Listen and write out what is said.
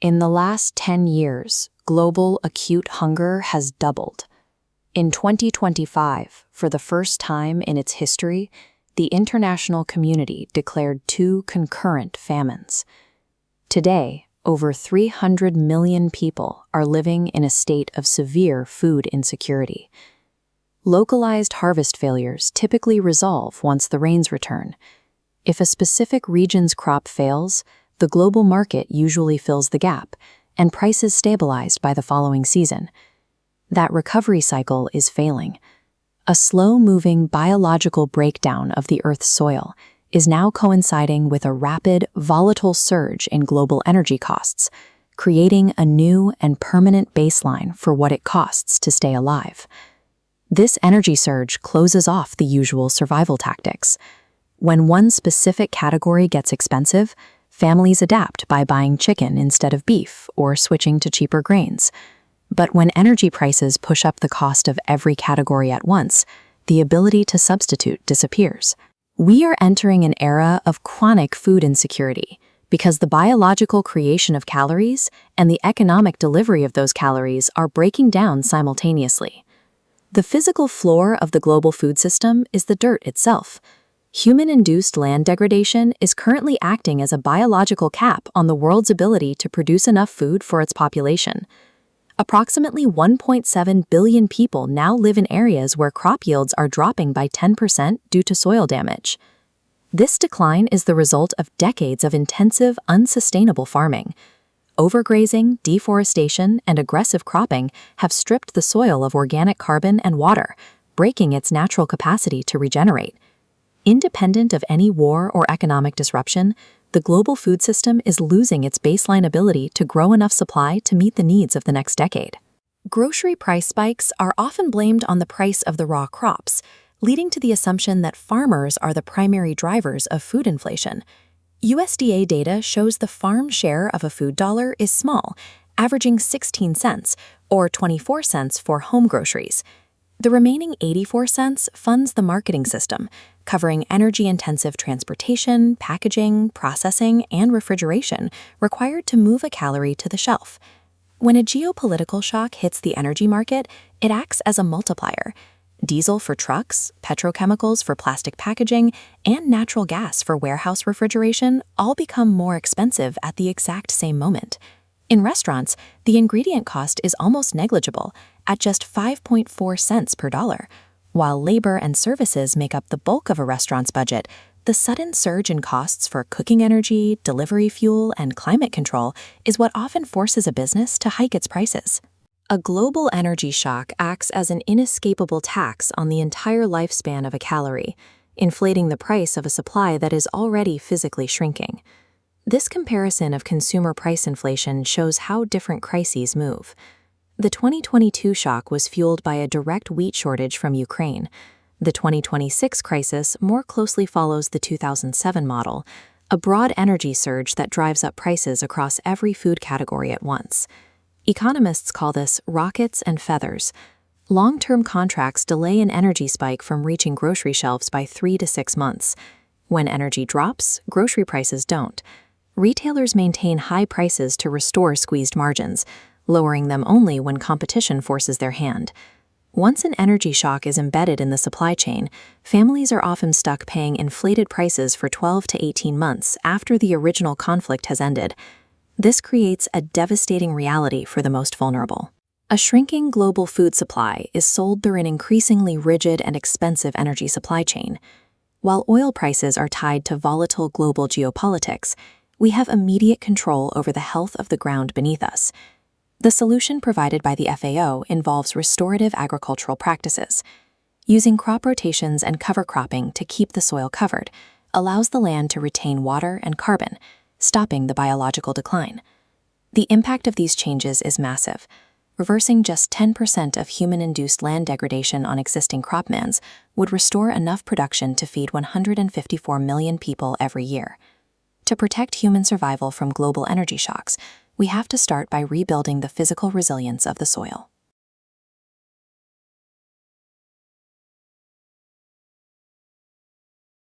In the last 10 years, global acute hunger has doubled. In 2025, for the first time in its history, the international community declared two concurrent famines. Today, over 300 million people are living in a state of severe food insecurity. Localized harvest failures typically resolve once the rains return. If a specific region's crop fails, the global market usually fills the gap, and prices stabilized by the following season. That recovery cycle is failing. A slow-moving biological breakdown of the Earth's soil is now coinciding with a rapid, volatile surge in global energy costs, creating a new and permanent baseline for what it costs to stay alive. This energy surge closes off the usual survival tactics. When one specific category gets expensive, families adapt by buying chicken instead of beef or switching to cheaper grains. But when energy prices push up the cost of every category at once, the ability to substitute disappears. We are entering an era of chronic food insecurity because the biological creation of calories and the economic delivery of those calories are breaking down simultaneously. The physical floor of the global food system is the dirt itself. Human-induced land degradation is currently acting as a biological cap on the world's ability to produce enough food for its population. Approximately 1.7 billion people now live in areas where crop yields are dropping by 10% due to soil damage. This decline is the result of decades of intensive, unsustainable farming. Overgrazing, deforestation, and aggressive cropping have stripped the soil of organic carbon and water, breaking its natural capacity to regenerate. Independent of any war or economic disruption, the global food system is losing its baseline ability to grow enough supply to meet the needs of the next decade. Grocery price spikes are often blamed on the price of the raw crops, leading to the assumption that farmers are the primary drivers of food inflation. USDA data shows the farm share of a food dollar is small, averaging 16 cents, or 24 cents for home groceries. The remaining 84 cents funds the marketing system, covering energy-intensive transportation, packaging, processing, and refrigeration required to move a calorie to the shelf. When a geopolitical shock hits the energy market, it acts as a multiplier. Diesel for trucks, petrochemicals for plastic packaging, and natural gas for warehouse refrigeration all become more expensive at the exact same moment. In restaurants, the ingredient cost is almost negligible, at just 5.4 cents per dollar. While labor and services make up the bulk of a restaurant's budget, the sudden surge in costs for cooking energy, delivery fuel, and climate control is what often forces a business to hike its prices. A global energy shock acts as an inescapable tax on the entire lifespan of a calorie, inflating the price of a supply that is already physically shrinking. This comparison of consumer price inflation shows how different crises move. The 2022 shock was fueled by a direct wheat shortage from Ukraine. The 2026 crisis more closely follows the 2007 model, a broad energy surge that drives up prices across every food category at once. Economists call this rockets and feathers. Long-term contracts delay an energy spike from reaching grocery shelves by 3 to 6 months. When energy drops, grocery prices don't. Retailers maintain high prices to restore squeezed margins, lowering them only when competition forces their hand. Once an energy shock is embedded in the supply chain, families are often stuck paying inflated prices for 12 to 18 months after the original conflict has ended. This creates a devastating reality for the most vulnerable. A shrinking global food supply is sold through an increasingly rigid and expensive energy supply chain. While oil prices are tied to volatile global geopolitics, we have immediate control over the health of the ground beneath us. The solution provided by the FAO involves restorative agricultural practices. Using crop rotations and cover cropping to keep the soil covered allows the land to retain water and carbon, stopping the biological decline. The impact of these changes is massive. Reversing just 10% of human-induced land degradation on existing croplands would restore enough production to feed 154 million people every year. To protect human survival from global energy shocks, we have to start by rebuilding the physical resilience of the soil.